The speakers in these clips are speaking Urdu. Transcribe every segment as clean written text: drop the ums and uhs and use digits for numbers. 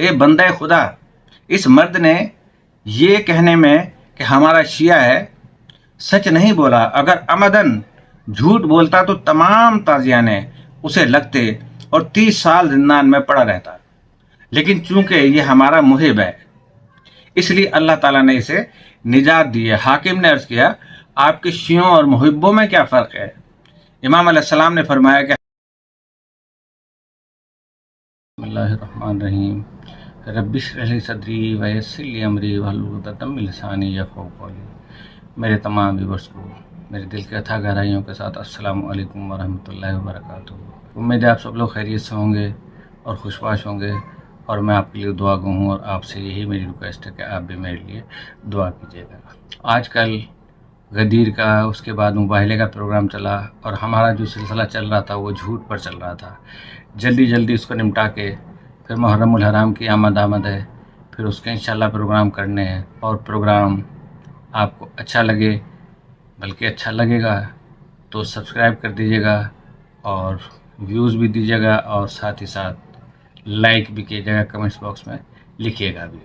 اے بندہ خدا، اس مرد نے یہ کہنے میں کہ ہمارا شیعہ ہے سچ نہیں بولا. اگر عمدن جھوٹ بولتا تو تمام تازیانے اسے لگتے اور 30 سال زندان میں پڑا رہتا. لیکن چونکہ یہ ہمارا محب ہے اس لیے اللہ تعالیٰ نے اسے نجات دی ہے. حاکم نے عرض کیا، آپ کے شیعوں اور محبوں میں کیا فرق ہے؟ امام علیہ السلام نے فرمایا کہ بسم اللہ الرحمن الرحیم، رب اشرح لی صدری ویسر لی امری واحلل عقدۃ من لسانی یفقہوا قولی. میرے تمام ویورز کو میرے دل کے اتھا گہرائیوں کے ساتھ السلام علیکم ورحمۃ اللہ وبرکاتہ. امید ہے آپ سب لوگ خیریت سے ہوں گے اور خوشباش ہوں گے، اور میں آپ کے لیے دعا گو ہوں، اور آپ سے یہی میری ریکویسٹ ہے کہ آپ بھی میرے لیے دعا کیجیے گا. آج کل غدیر کا، اس کے بعد مباہلے کا پروگرام چلا، اور ہمارا جو سلسلہ چل رہا تھا وہ جھوٹ پر چل رہا تھا. جلدی اس کو نمٹا کے پھر محرم الحرام کی آمد ہے، پھر اس کے انشاءاللہ پروگرام کرنے ہیں. اور پروگرام آپ کو اچھا لگے، بلکہ اچھا لگے گا تو سبسکرائب کر دیجیے گا، اور ویوز بھی دیجیے گا، اور ساتھ ہی ساتھ لائک بھی کیجیے گا، کمنٹس باکس میں لکھیے گا بھی.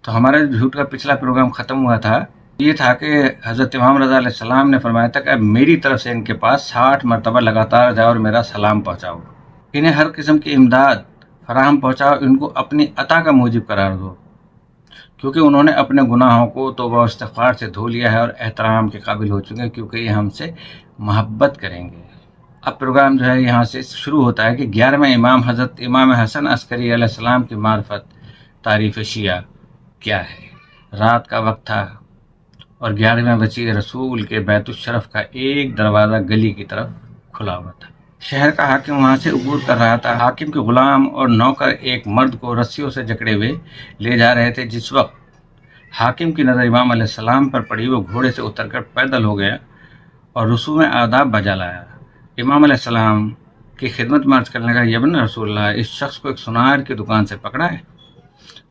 تو ہمارا جھوٹ کا پچھلا پروگرام ختم ہوا تھا. یہ تھا کہ حضرت امام رضا علیہ السلام نے فرمایا تھا کہ میری طرف سے ان کے پاس 60 مرتبہ لگاتار جاؤ اور میرا سلام پہنچاؤ، انہیں ہر قسم کی امداد فراہم پہنچاؤ، ان کو اپنی عطا کا موجب قرار دو، کیونکہ انہوں نے اپنے گناہوں کو توبہ و استغفار سے دھو لیا ہے اور احترام کے قابل ہو چکے ہیں، کیونکہ یہ ہم سے محبت کریں گے. اب پروگرام جو ہے یہاں سے شروع ہوتا ہے کہ 11ویں امام حضرت امام حسن عسکری علیہ السلام کی معرفت تعریف شیعہ کیا ہے. رات کا وقت تھا اور 11ویں بچی رسول کے بیت الشرف کا ایک دروازہ گلی کی طرف کھلا ہوا تھا. شہر کا حاکم وہاں سے عبور کر رہا تھا. حاکم کے غلام اور نوکر ایک مرد کو رسیوں سے جکڑے ہوئے لے جا رہے تھے. جس وقت حاکم کی نظر امام علیہ السلام پر پڑی، وہ گھوڑے سے اتر کر پیدل ہو گیا اور رسوم آداب بجا لایا. امام علیہ السلام کی خدمت میں عرض کرنے لگا، یا ابن رسول اللہ، اس شخص کو ایک سنار کی دکان سے پکڑا ہے.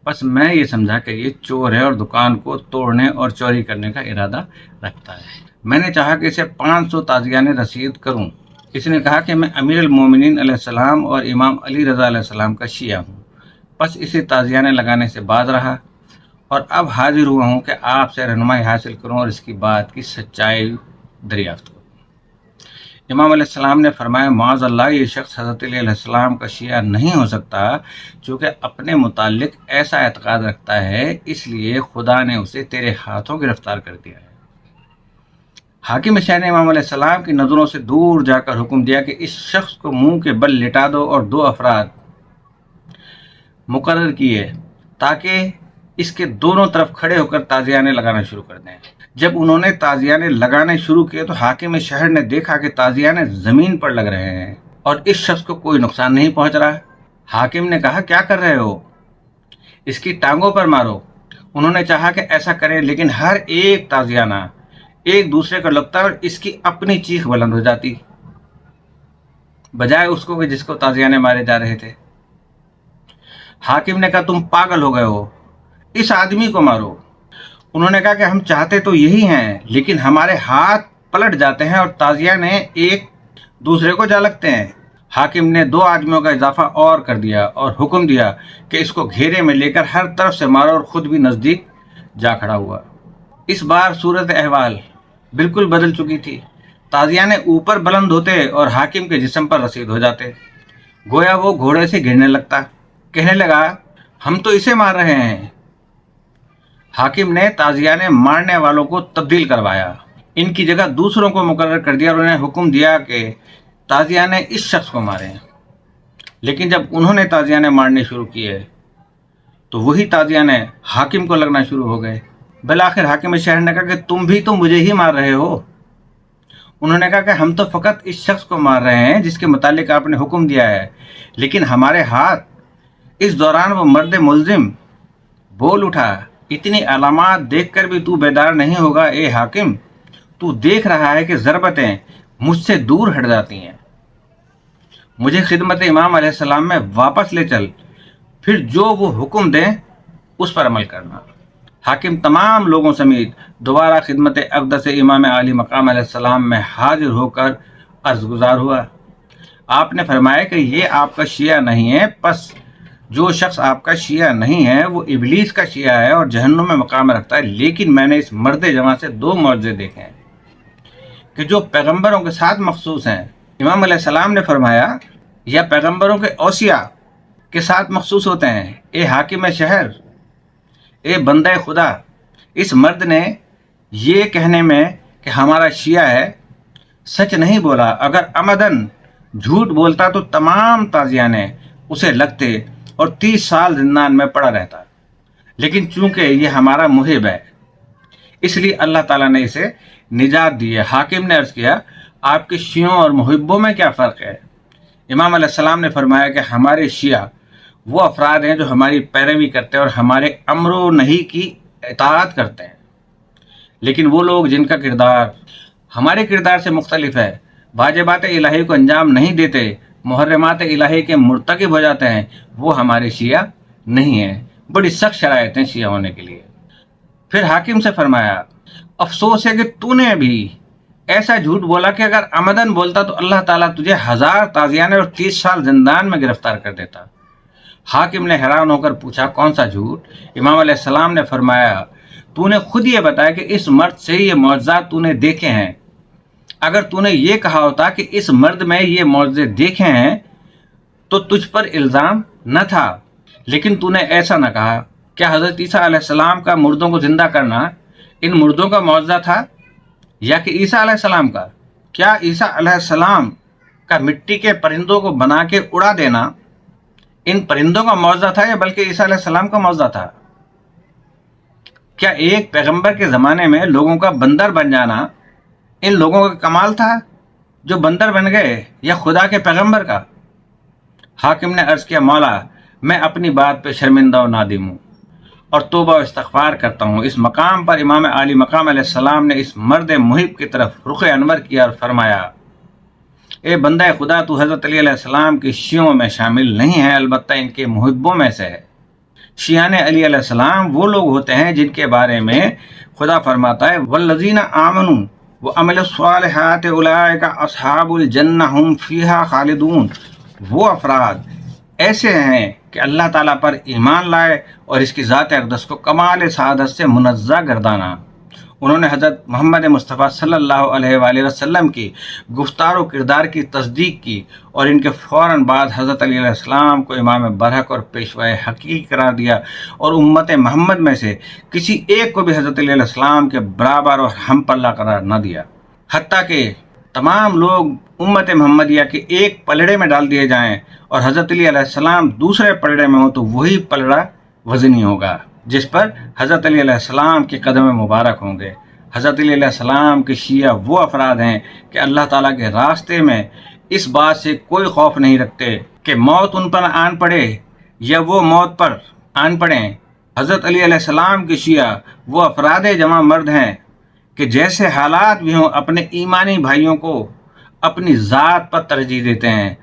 بس میں یہ سمجھا کہ یہ چور ہے اور دکان کو توڑنے اور چوری کرنے کا ارادہ رکھتا ہے. میں نے چاہا کہ اسے 500 تازیانے رسید کروں. اس نے کہا کہ میں امیر المومنین علیہ السلام اور امام علی رضا علیہ السلام کا شیعہ ہوں. بس اسے تازیانے لگانے سے باز رہا، اور اب حاضر ہوا ہوں کہ آپ سے رہنمائی حاصل کروں اور اس کی بات کی سچائی دریافت کروں. امام علیہ السلام نے فرمایا، معاذ اللہ، یہ شخص حضرت علی علیہ السلام کا شیعہ نہیں ہو سکتا، چونکہ اپنے متعلق ایسا اعتقاد رکھتا ہے، اس لیے خدا نے اسے تیرے ہاتھوں گرفتار کر دیا ہے. حاکم شہر نے امام علیہ السلام کی نظروں سے دور جا کر حکم دیا کہ اس شخص کو منہ کے بل لٹا دو، اور 2 افراد مقرر کیے تاکہ اس کے دونوں طرف کھڑے ہو کر تازیانے لگانا شروع کر دیں. جب انہوں نے تازیانے لگانے شروع کیے تو حاکم شہر نے دیکھا کہ تازیانے زمین پر لگ رہے ہیں اور اس شخص کو کوئی نقصان نہیں پہنچ رہا. حاکم نے کہا، کیا کر رہے ہو؟ اس کی ٹانگوں پر مارو. انہوں نے چاہا کہ ایسا کریں، لیکن ہر ایک تازیانہ ایک دوسرے کو لگتا اور اس کی اپنی چیخ بلند ہو جاتی، بجائے اس کو کہ جس کو تازیانے مارے جا رہے تھے. حاکم نے کہا، تم پاگل ہو گئے ہو، اس آدمی کو مارو. انہوں نے کہا کہ ہم چاہتے تو یہی ہیں، لیکن ہمارے ہاتھ پلٹ جاتے ہیں اور تازیانے ایک دوسرے کو جا لگتے ہیں. حاکم نے 2 آدمیوں کا اضافہ اور کر دیا اور حکم دیا کہ اس کو گھیرے میں لے کر ہر طرف سے مارو، اور خود بھی نزدیک جا کھڑا ہوا. اس بار صورت احوال بالکل بدل چکی تھی. تازیانے اوپر بلند ہوتے اور حاکم کے جسم پر رسید ہو جاتے، گویا وہ گھوڑے سے گرنے لگتا. کہنے لگا، ہم تو اسے مار رہے ہیں. حاکم نے تازیانے مارنے والوں کو تبدیل کروایا، ان کی جگہ دوسروں کو مقرر کر دیا، اور انہیں حکم دیا کہ تازیانے اس شخص کو ماریں. لیکن جب انہوں نے تازیانے مارنے شروع کیے تو وہی تازیانے حاکم کو لگنا شروع ہو گئے. بالآخر حاکم شہر نے کہا کہ تم بھی تو مجھے ہی مار رہے ہو. انہوں نے کہا کہ ہم تو فقط اس شخص کو مار رہے ہیں جس کے متعلق آپ نے حکم دیا ہے، لیکن ہمارے ہاتھ. اس دوران وہ مرد ملزم بول اٹھا، اتنی علامات دیکھ کر بھی تو بیدار نہیں ہوگا اے حاکم؟ تو دیکھ رہا ہے کہ ضربتیں مجھ سے دور ہٹ جاتی ہیں. مجھے خدمت امام علیہ السلام میں واپس لے چل، پھر جو وہ حکم دیں اس پر عمل کرنا. حاکم تمام لوگوں سمیت دوبارہ خدمت اقدس امام عالی مقام علیہ السلام میں حاضر ہو کر عرض گزار ہوا. آپ نے فرمایا کہ یہ آپ کا شیعہ نہیں ہے، پس جو شخص آپ کا شیعہ نہیں ہے وہ ابلیس کا شیعہ ہے اور جہنم میں مقام رکھتا ہے، لیکن میں نے اس مرد جوان سے 2 معجزے دیکھے ہیں کہ جو پیغمبروں کے ساتھ مخصوص ہیں۔ امام علیہ السلام نے فرمایا یا پیغمبروں کے اوصیاء کے ساتھ مخصوص ہوتے ہیں۔ اے حاکم شہر، اے بندہ خدا، اس مرد نے یہ کہنے میں کہ ہمارا شیعہ ہے سچ نہیں بولا۔ اگر عمدن جھوٹ بولتا تو تمام تازیانے اسے لگتے اور 30 سال زندان میں پڑا رہتا، لیکن چونکہ یہ ہمارا محب ہے اس لیے اللہ تعالیٰ نے اسے نجات دی ہے۔ حاکم نے عرض کیا آپ کے شیعوں اور محبوں میں کیا فرق ہے؟ امام علیہ السلام نے فرمایا کہ ہمارے شیعہ وہ افراد ہیں جو ہماری پیروی کرتے ہیں اور ہمارے امر و نہی کی اطاعت کرتے ہیں، لیکن وہ لوگ جن کا کردار ہمارے کردار سے مختلف ہے، واجبات الہی کو انجام نہیں دیتے، محرمات الہی کے مرتکب ہو جاتے ہیں، وہ ہمارے شیعہ نہیں ہیں۔ بڑی سخت شرائط ہیں شیعہ ہونے کے لیے۔ پھر حاکم سے فرمایا افسوس ہے کہ تو نے بھی ایسا جھوٹ بولا کہ اگر عمدن بولتا تو اللہ تعالیٰ تجھے 1000 تازیانے اور 30 سال زندان میں گرفتار کر دیتا۔ حاکم نے حیران ہو کر پوچھا کون سا جھوٹ؟ امام علیہ السلام نے فرمایا تو نے خود یہ بتایا کہ اس مرد سے یہ معجزات تو نے دیکھے ہیں۔ اگر تو نے یہ کہا ہوتا کہ اس مرد میں یہ معجزے دیکھے ہیں تو تجھ پر الزام نہ تھا، لیکن تو نے ایسا نہ کہا۔ کیا حضرت عیسیٰ علیہ السلام کا مردوں کو زندہ کرنا ان مردوں کا معجزہ تھا یا کہ عیسیٰ علیہ السلام کا؟ کیا عیسیٰ علیہ السلام کا مٹی کے پرندوں کو بنا کے اڑا دینا ان پرندوں کا معجزہ تھا یا بلکہ عیسیٰ علیہ السلام کا معجزہ تھا؟ کیا ایک پیغمبر کے زمانے میں لوگوں کا بندر بن جانا ان لوگوں کا کمال تھا جو بندر بن گئے یا خدا کے پیغمبر کا؟ حاکم نے عرض کیا مولا میں اپنی بات پہ شرمندہ و نادم ہوں اور توبہ و استغفار کرتا ہوں۔ اس مقام پر امام علی مقام علیہ السلام نے اس مرد محب کی طرف رخ انور کیا اور فرمایا اے بندہ خدا تو حضرت علی علیہ السلام کے شیعوں میں شامل نہیں ہے، البتہ ان کے محبوں میں سے ہے۔ شیعان علی علیہ السلام وہ لوگ ہوتے ہیں جن کے بارے میں خدا فرماتا ہے والذین آمنوا وعملوا الصالحات اولئک اصحاب الجنہ ھم فیہا خالدون۔ وہ افراد ایسے ہیں کہ اللہ تعالیٰ پر ایمان لائے اور اس کی ذات اقدس کو کمال سعادت سے منزہ گردانا۔ انہوں نے حضرت محمد مصطفیٰ صلی اللہ علیہ وآلہ وسلم کی گفتار و کردار کی تصدیق کی اور ان کے فوراً بعد حضرت علی علیہ السلام کو امام برحق اور پیشوائے حقیقی قرار دیا اور امت محمد میں سے کسی ایک کو بھی حضرت علی علیہ السلام کے برابر اور ہم پلہ قرار نہ دیا، حتیٰ کہ تمام لوگ امت محمدیہ کے ایک پلڑے میں ڈال دیے جائیں اور حضرت علی علیہ السلام دوسرے پلڑے میں ہوں تو وہی پلڑا وزنی ہوگا جس پر حضرت علی علیہ السلام کے قدم مبارک ہوں گے۔ حضرت علی علیہ السلام کے شیعہ وہ افراد ہیں کہ اللہ تعالیٰ کے راستے میں اس بات سے کوئی خوف نہیں رکھتے کہ موت ان پر آن پڑے یا وہ موت پر آن پڑیں۔ حضرت علی علیہ السلام کے شیعہ وہ افراد جمع مرد ہیں کہ جیسے حالات بھی ہوں اپنے ایمانی بھائیوں کو اپنی ذات پر ترجیح دیتے ہیں،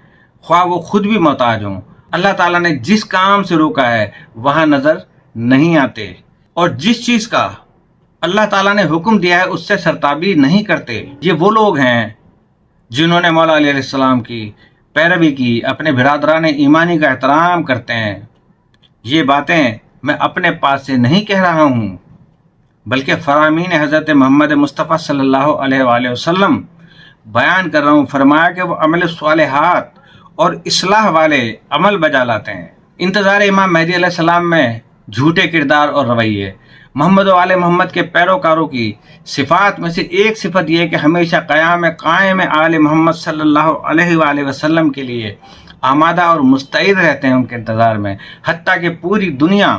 خواہ وہ خود بھی محتاج ہوں۔ اللہ تعالیٰ نے جس کام سے روکا ہے وہاں نظر نہیں آتے اور جس چیز کا اللہ تعالیٰ نے حکم دیا ہے اس سے سرتابی نہیں کرتے۔ یہ وہ لوگ ہیں جنہوں نے مولا علیہ السلام کی پیروی کی، اپنے برادران ایمانی کا احترام کرتے ہیں۔ یہ باتیں میں اپنے پاس سے نہیں کہہ رہا ہوں بلکہ فرامین حضرت محمد مصطفیٰ صلی اللہ علیہ وآلہ وسلم بیان کر رہا ہوں۔ فرمایا کہ وہ عمل صالحات اور اصلاح والے عمل بجا لاتے ہیں۔ انتظار امام مہدی علیہ السلام میں جھوٹے کردار اور رویے۔ محمد و آل محمد کے پیروکاروں کی صفات میں سے ایک صفت یہ ہے کہ ہمیشہ قائم آل محمد صلی اللہ علیہ وآلہ وسلم کے لیے آمادہ اور مستعد رہتے ہیں ان کے انتظار میں، حتیٰ کہ پوری دنیا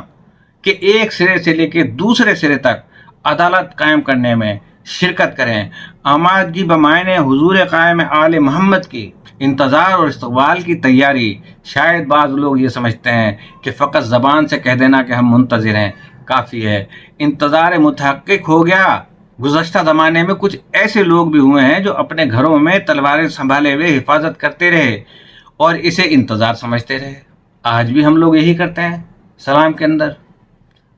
کے ایک سرے سے لے کے دوسرے سرے تک عدالت قائم کرنے میں شرکت کریں۔ آمادگی بمعنی حضور قائم آل محمد کی انتظار اور استقبال کی تیاری۔ شاید بعض لوگ یہ سمجھتے ہیں کہ فقط زبان سے کہہ دینا کہ ہم منتظر ہیں کافی ہے۔ انتظار متحقق ہو گیا۔ گزشتہ زمانے میں کچھ ایسے لوگ بھی ہوئے ہیں جو اپنے گھروں میں تلواریں سنبھالے ہوئے حفاظت کرتے رہے اور اسے انتظار سمجھتے رہے۔ آج بھی ہم لوگ یہی کرتے ہیں سلام کے اندر،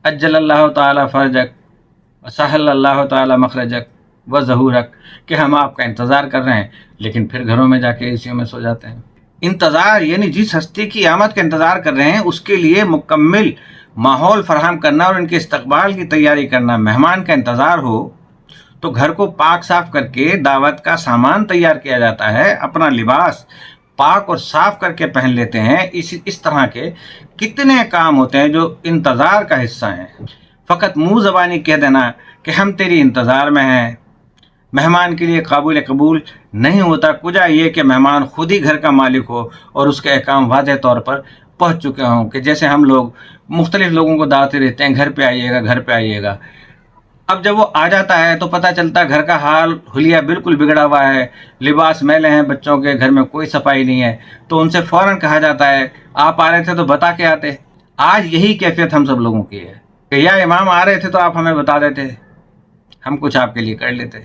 اجل اللہ تعالی فرجک وسہل اللہ تعالی مخرجک و ظہورک، کہ ہم آپ کا انتظار کر رہے ہیں لیکن پھر گھروں میں جا کے اے سی میں سو جاتے ہیں۔ انتظار یعنی جس ہستی کی آمد کا انتظار کر رہے ہیں اس کے لیے مکمل ماحول فراہم کرنا اور ان کے استقبال کی تیاری کرنا. مہمان کا انتظار ہو تو گھر کو پاک صاف کر کے دعوت کا سامان تیار کیا جاتا ہے، اپنا لباس پاک اور صاف کر کے پہن لیتے ہیں. اس طرح کے کتنے کام ہوتے ہیں جو انتظار کا حصہ ہیں. فقط منہ زبانی کہہ دینا کہ ہم تیری انتظار میں ہیں مہمان کے لیے قابل قبول نہیں ہوتا. کجا یہ کہ مہمان خود ہی گھر کا مالک ہو اور اس کے احکام واضح طور پر پہنچ چکے ہوں، کہ جیسے ہم لوگ مختلف لوگوں کو دعوتیں دیتے ہیں، گھر پہ آئیے گا، گھر پہ آئیے گا. اب جب وہ آ جاتا ہے تو پتہ چلتا ہے گھر کا حال حلیہ بالکل بگڑا ہوا ہے، لباس میلے ہیں بچوں کے، گھر میں کوئی صفائی نہیں ہے. تو ان سے فوراً کہا جاتا ہے آپ آ رہے تھے تو بتا کے آتے. آج یہی کیفیت ہم سب لوگوں کی ہے کہ یا امام آ رہے تھے تو آپ ہمیں بتا دیتے، ہم کچھ آپ کے لیے کر لیتے.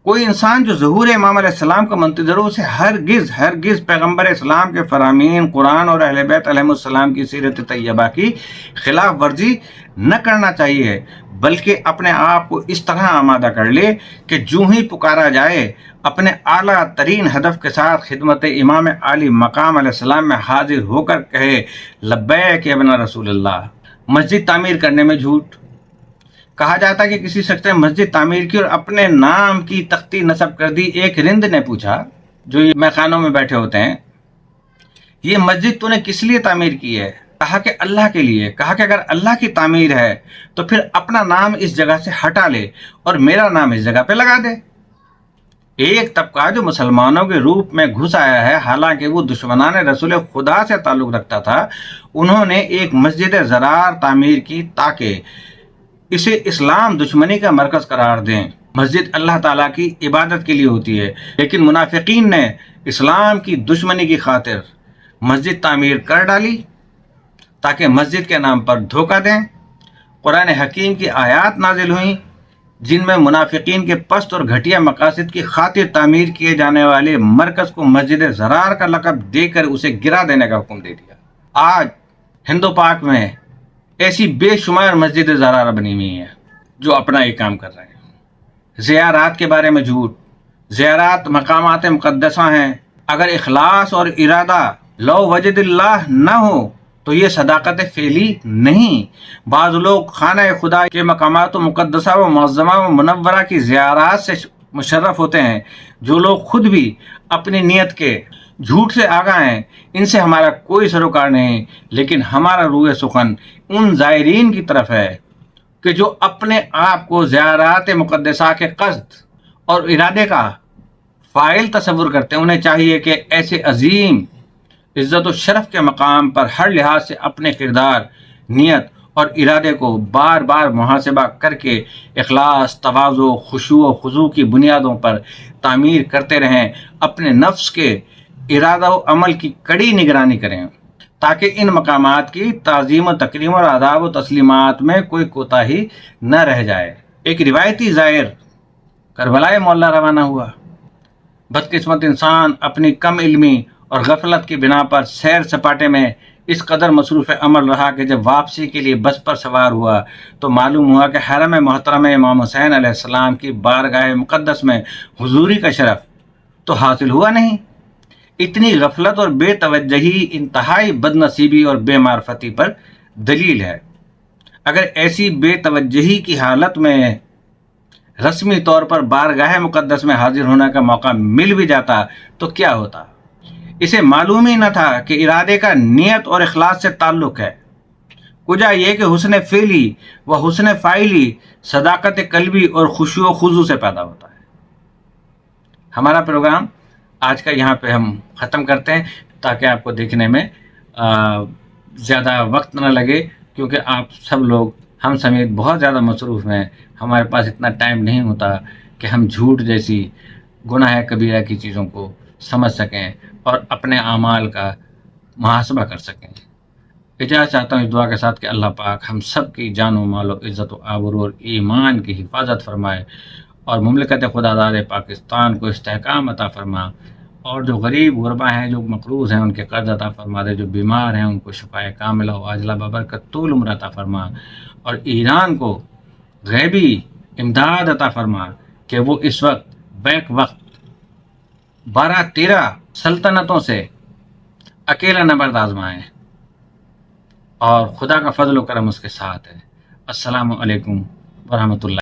کوئی انسان جو ظہور امام علیہ السلام کا منتظر ہو، اسے ہرگز پیغمبر اسلام کے فرامین، قرآن اور اہل بیت علیہ السلام کی سیرت طیبہ کی خلاف ورزی نہ کرنا چاہیے، بلکہ اپنے آپ کو اس طرح آمادہ کر لے کہ جو ہی پکارا جائے اپنے اعلیٰ ترین ہدف کے ساتھ خدمت امام عالی مقام علیہ السلام میں حاضر ہو کر کہے لبیک ابن رسول اللہ. مسجد تعمیر کرنے میں جھوٹ. کہا جاتا ہے کہ کسی شخص نے مسجد تعمیر کی اور اپنے نام کی تختی نصب کر دی. ایک رند نے پوچھا جو یہ میخانوں میں بیٹھے ہوتے ہیں، یہ مسجد تو نے کس لیے تعمیر کی ہے؟ کہا کہ اللہ کے لیے. کہا کہ اگر اللہ کی تعمیر ہے تو پھر اپنا نام اس جگہ سے ہٹا لے اور میرا نام اس جگہ پہ لگا دے. ایک طبقہ جو مسلمانوں کے روپ میں گھس آیا ہے، حالانکہ وہ دشمنان رسول خدا سے تعلق رکھتا تھا، انہوں نے ایک مسجد زرار تعمیر کی تاکہ اسے اسلام دشمنی کا مرکز قرار دیں. مسجد اللہ تعالیٰ کی عبادت کے لیے ہوتی ہے، لیکن منافقین نے اسلام کی دشمنی کی خاطر مسجد تعمیر کر ڈالی تاکہ مسجد کے نام پر دھوکہ دیں. قرآن حکیم کی آیات نازل ہوئیں جن میں منافقین کے پست اور گھٹیا مقاصد کی خاطر تعمیر کیے جانے والے مرکز کو مسجد زرار کا لقب دے کر اسے گرا دینے کا حکم دے دیا. آج ہند و پاک میں ایسی بے شمار مسجد زرار بنی ہوئی ہیں جو اپنا یہ کام کر رہے ہیں. زیارات کے بارے میں جھوٹ. زیارات مقامات مقدسہ ہیں. اگر اخلاص اور ارادہ لو وجد اللہ نہ ہو تو یہ صداقت فعلی نہیں. بعض لوگ خانہ خدا کے مقامات و مقدسہ و معظمہ و منورہ کی زیارات سے مشرف ہوتے ہیں. جو لوگ خود بھی اپنی نیت کے جھوٹ سے آگاہ ہیں، ان سے ہمارا کوئی سروکار نہیں، لیکن ہمارا روح سخن ان زائرین کی طرف ہے کہ جو اپنے آپ کو زیارات مقدسہ کے قصد اور ارادے کا فاعل تصور کرتے ہیں. انہیں چاہیے کہ ایسے عظیم عزت و شرف کے مقام پر ہر لحاظ سے اپنے کردار، نیت اور ارادے کو بار بار محاسبہ کر کے اخلاص، تواضع، خشوع و خضوع کی بنیادوں پر تعمیر کرتے رہیں. اپنے نفس کے ارادہ و عمل کی کڑی نگرانی کریں تاکہ ان مقامات کی تعظیم و تکریم اور آداب و تسلیمات میں کوئی کوتاہی نہ رہ جائے. ایک روایتی زائر کربلائے معلیٰ روانہ ہوا. بدقسمت انسان اپنی کم علمی اور غفلت کی بنا پر سیر سپاٹے میں اس قدر مصروف عمل رہا کہ جب واپسی کے لیے بس پر سوار ہوا تو معلوم ہوا کہ حرم محترم امام حسین علیہ السلام کی بارگاہ مقدس میں حضوری کا شرف تو حاصل ہوا نہیں. اتنی غفلت اور بے توجہی انتہائی بد نصیبی اور بے معرفتی پر دلیل ہے. اگر ایسی بے توجہی کی حالت میں رسمی طور پر بارگاہ مقدس میں حاضر ہونے کا موقع مل بھی جاتا تو کیا ہوتا؟ اسے معلوم ہی نہ تھا کہ ارادے کا نیت اور اخلاص سے تعلق ہے. کجا یہ کہ حسن فعلی و حسن فاعلی صداقت قلبی اور خشوع و خضوع سے پیدا ہوتا ہے. ہمارا پروگرام آج کا یہاں پہ ہم ختم کرتے ہیں تاکہ آپ کو دیکھنے میں زیادہ وقت نہ لگے، کیونکہ آپ سب لوگ ہم سمیت بہت زیادہ مصروف ہیں. ہمارے پاس اتنا ٹائم نہیں ہوتا کہ ہم جھوٹ جیسی گناہ کبیرہ کی چیزوں کو سمجھ سکیں اور اپنے اعمال کا محاسبہ کر سکیں. اجازت چاہتا ہوں اس دعا کے ساتھ کہ اللہ پاک ہم سب کی جان و مال و عزت و آبرو اور ایمان کی حفاظت فرمائے اور مملکت خداداد پاکستان کو استحکام عطا فرما، اور جو غریب غربا ہیں، جو مقروض ہیں، ان کے قرض عطا فرما دے، جو بیمار ہیں ان کو شفائے کاملہ و عاجلہ ببرکت طول عمر عطا فرما، اور ایران کو غیبی امداد عطا فرما کہ وہ اس وقت بیک وقت 12-13 سلطنتوں سے اکیلا نہ برد آزمائیں، اور خدا کا فضل و کرم اس کے ساتھ ہے۔ السلام علیکم ورحمۃ اللہ۔